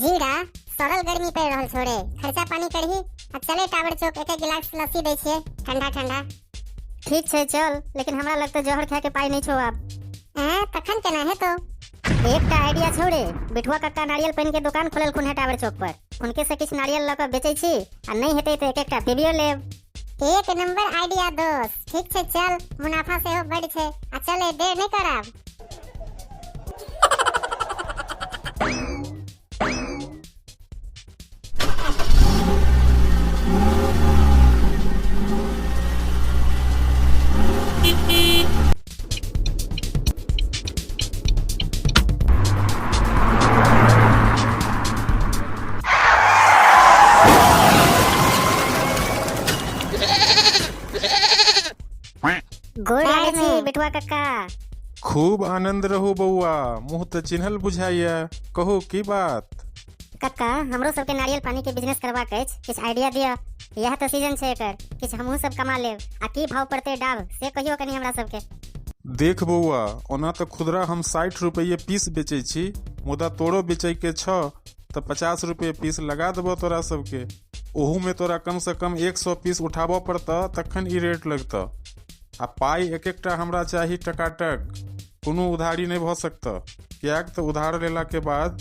जीरा सरल गर्मी पड़ रहल छोड़े खर्चा पानी करही आ चले टावर चौक एक गिलास लस्सी दै छियै ठंडा ठंडा। ठीक छै चल, लेकिन हमरा लग तो जहर खाए के पाई नहीं छो अब। तखन केना हेतो? एकटा आइडिया छोड़े, बिठुआ कक्का नारियल पानी के दुकान खोलल खुन है टावर चौक पर। उनके से किछ नारियल लक बेचै छी आ नहीं हेतै तो एक-एकटा पीबियो लेब। एक नंबर आइडिया दोस्त। ठीक छै चल, मुनाफा से हो बढ़ छै आ चले देर नहीं करब। गोड़ लागै छी बिठुआ कक्का। खूब आनंद रहो बउआ, मुँह तो चिन्हल बुझाइया। कहो की बात? कक्का हमरो सबके नारियल पानी के बिजनेस करबाक अछि, किछ आइडिया दिया। यह तो सीजन छै एकर, किछ हमहू सब कमा लेब। आ की भाव पड़ते डाब से कहियो कनी हमरा सबके। देख बउआ, ओना तो खुदरा हम 60 रुपये पीस बेचै छी, मुदा तोरो बेचै के छ तो 50 रुपये पीस लगा देबो तोरा सबके। ओहू में तोरा कम से कम 100 पीस उठाबो पड़ता तखन ई रेट लगता। आ पाई एक एकटा हमरा चाही टकाटक, कोनो उधारी नहीं भ सकता। कियाक तो उधार लेला के बाद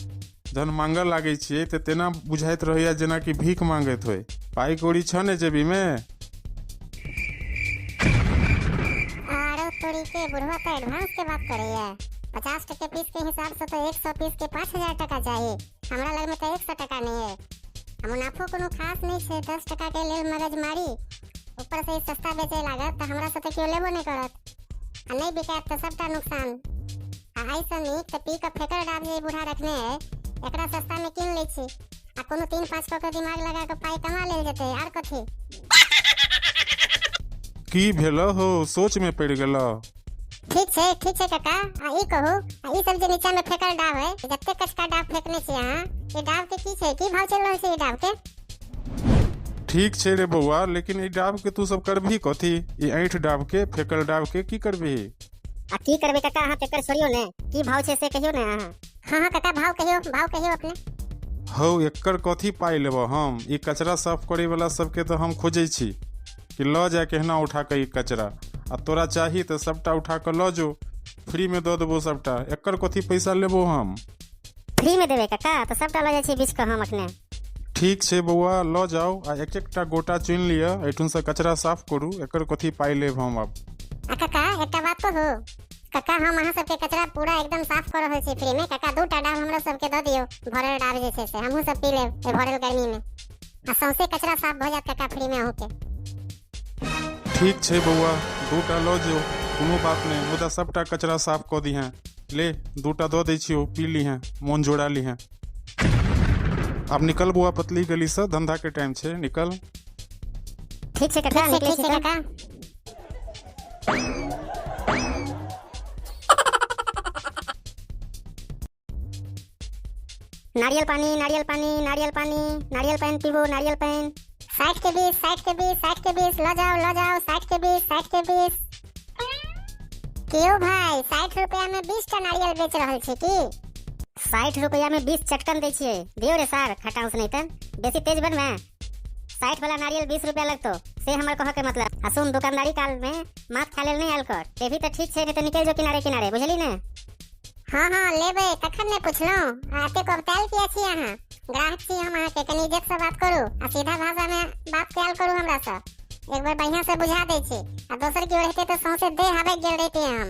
जहन मांगे लागे छिए तो तेना बुझाइत रहैया जेना कि भीख मांगैत होय। पाई कौड़ी छ ने जेबी में? आरो तोरी के बुढ़वा तो एडवांस के बात करैया। 50 टके पीस के हिसाब से तो 100 पीस के 5000 टका चाहिए। हमरा लग में तो 100 टका नहीं है। मुनाफो कोनो खास नहीं छे। 10 टका के लेल मगज मारी, ऊपर से सस्ता बेचे लागत तो हमरा से तो क्यों लेबो नहीं करत। आ नहीं बिकात तो सबटा नुकसान। आ ऐसा नहीं तो पी का फेकर डाब जे बूढ़ा रखने है, एकरा सस्ता में किन लै छी आ कोनो 3-5 का दिमाग लगा के पाई कमा लेल जेते। आर कथी? की भेलो हो, सोच में पड़ गेलो? ठीक छै काका। आ ई कहू, आ ई सब जे नीचा में फेकर डाब है, जत्ते कचका डाब फेकने छी अहाँ, ई डाब के की छै? की भाव चल रहल छै ई डाब के? ठीक छे रे बउआ, लेकिन ई डाब के तू सब करबी कथी? ई ऐठ डाब के, फेकल डाब के की करबी? आ की करबे कक्का, अहाँ तेकर छोड़ियो ने। की भाव छै से कहियो ने अहाँ। हाँ काका, भाव कहियो अपने। हौ एकर कथी पाई लेबो हम? ई कचरा साफ करे वाला सबके तो हम खोजै छी कि ल जा केहना उठा के ई कचरा। आ तोरा चाही तो सबटा उठा के ल जो, फ्री में दो देबो सबटा। एकर कथी पैसा लेबो हम? फ्री में देबे कक्का तो सबटा ल जाय छी बीच के हम अखने। ठीक छे बउआ, ल जाओ आ एक एकटा गोटा चुन लिया। एठून से कचरा साफ करू, एकर कथी पाई लेब हम अब। काका एकटा बात कहू। काका हम अहाँ सबके कचरा पूरा एकदम साफ कर रहल छी फ्री में। काका 2टा डाब हमरा सबके द दियो, भरल डाब जे छै से हमहू सब पी लेब ए भरल गर्मी में। आ सौंसे कचरा साफ भ जात काका फ्री में अहू के। ठीक छे बउआ, 2टा ल जो, कोनो बात नहीं। मुदा सबटा कचरा साफ क दी हैं। ले 2टा द दै छियो, पी ली हैं, मोन जोड़ा ली हैं। अब निकल बुआ पतली गली से, धंधा के टाइम छे, निकल। ठीक छै कक्का, निकले छी काका। नारियल पानी नारियल पानी नारियल पानी नारियल पानी पीबो नारियल पानी। 60 के 20 60 के 20 60 के 20 ल जाओ 60 के 20 60 के 20। क्यों भाई 60 रुपया में 20 टा नारियल बेच रहल छी की? 60 रुपया में 20 चटकन दे छिए। दियो रे सर, खटाउस नहीं तन बेसी तेज बनबे। 60 वाला नारियल 20 रुपया लगतो से हमर कह के मतलब। आ सुन, दुकानदारी काल में माथ खा लेल नहीं आल कर। तेभी तो ठीक छे, नहीं तो निकल जो किनारे किनारे, बुझली ने? हाँ लेबे तखन ने पुछलो। आते को बताल किया छी अहाँ? ग्राहक छी हम अहाँ के, कनी इज्जत से बात करू आ सीधा भाषा में बात कयल करू हमरा से। एक बार बढ़िया से बुझा दे छी आ दोसर की रहते तो सौंसे दे हवे गेल रहते हम।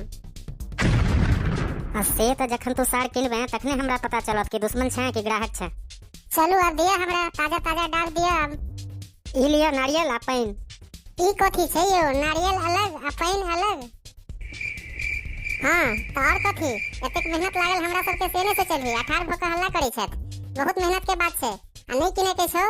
आ से तो जखन तू सार किनबे तखने हमरा पता चलत कि दुश्मन छे कि ग्राहक छे। चलू अब दिया हमरा ताजा डाल दिया अब। ई लिया नारियल आ पानी। ई कथी छै यो? नारियल अलग आ पानी अलग? हाँ तो और कथी? एतेक मेहनत लागल हमरा सबके सेने से चलही। 18 भक हल्ला करै छत, बहुत मेहनत के बात छै। आ नहीं किने के छौ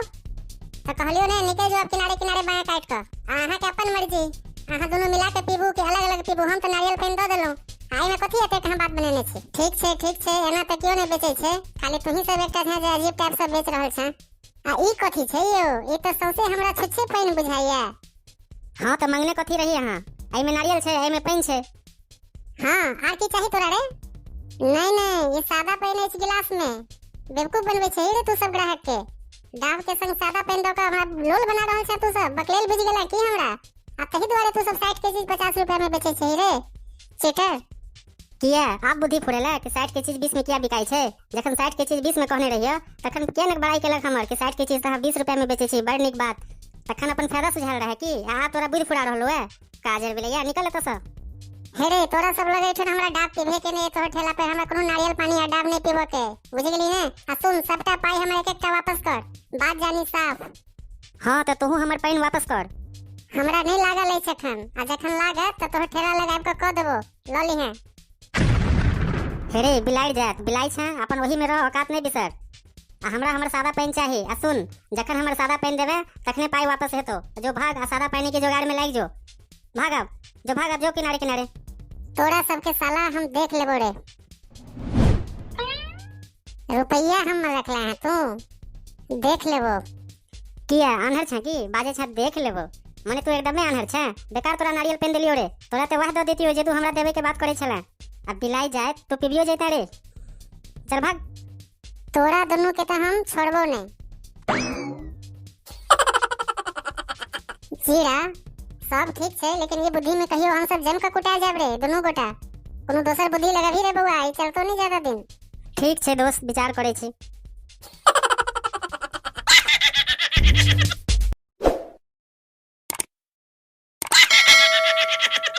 तो कहलियो ने निकल जो अब किनारे किनारे बाया काट के। अहाँ के अपन मर्जी, अहाँ दोनों मिला के पीबू कि अलग अलग पीबू? हम तो नारियल पानी द देलौ। आई में कथी एते कहां बात बनेने छी? ठीक छै एना त क्यों नहीं बेचै छै? खाली तुही सब एकटा छै जे अजीब टाइप से बेच रहल छै। आ ई कथी छै यो? ई त सौसे हमरा छुच्छे पानी बुझाइया। हां त मांगने कथी रही अहाँ? आई में नारियल छै, आई में पानी छै। हां आर की चाहिए तोरा रे? नहीं ये सादा पानी इस गिलास में। बेवकूफ बनवे छै रे तू सब ग्राहक के। डाब के संग सादा पेन दो के हमरा लोल बना रहल छै तू सब। बकलेल बुझ गेला की हमरा? आ तही दुआरे तू सब 60 के चीज 50 रुपया में बेचे छै रे चेटर। किया आप बुद्धि फुरेला कि 60 के चीज 20 में किया बिकाई छै? जखन 60 के चीज 20 में कहने रहियो तखन किया न बड़ाई केलक हमर कि 60 के चीज त 20 रुपया में बेचे छी, बड़ नीक बात। तखन अपन फायदा सुझाल रहे कि आ तोरा बुद्धि फुरा रहलो है। काजर बिलैया निकल त स। हे रे तोरा सब लगे छै हमरा डाब पीबे के ने, तोहर ठेला पे हमरा कोनो नारियल पानी या डाब नहीं पीबो के, बुझ गेली ने? आ सुन सबटा पाई हमरा एक एकटा वापस कर, बात जानी साफ। हां त तोहू हमर पाइन वापस कर। हमरा नहीं लागल है छखन, आ जखन लागत त तोहर ठेला लगाब के क देबो, ल ली है। हेरे बिलाड़ जात बिलाई छ, अपन वही में रह, औकात नहीं बिसर। आ हमरा हमर सादा पेन चाहिए। आ सुन जखन हमर सादा पेन देबे तखने पाई वापस हेतो। जो भाग आ सादा पेन के जुगाड़ में लाग जो। भाग अब जो, भाग अब जो किनारे किनारे। तोरा सबके साला हम देख लेबो रे। रुपया हम रखला है तू देख लेबो। किया अनहर छ की बाजे छ देख लेबो? मने तू एकदम अनहर छ। बेकार तोरा नारियल पेन देलियो रे। तोरा ते वाह दे देती हो जे तू हमरा देबे के बात करे छला। अब बिलाई जाए तो पिबियो जैता रे। चल भाग। तोरा दोनों के तो हम छोड़बो नहीं। जीरा सब ठीक छै, लेकिन ये बुद्धि में कहियो हम सब जम का कुटा जाब रे दोनों गोटा। कोनो दोसर बुद्धि लगाबी रे बउआ, ई चलतो नहीं ज्यादा दिन। ठीक छै दोस्त, विचार करे छी।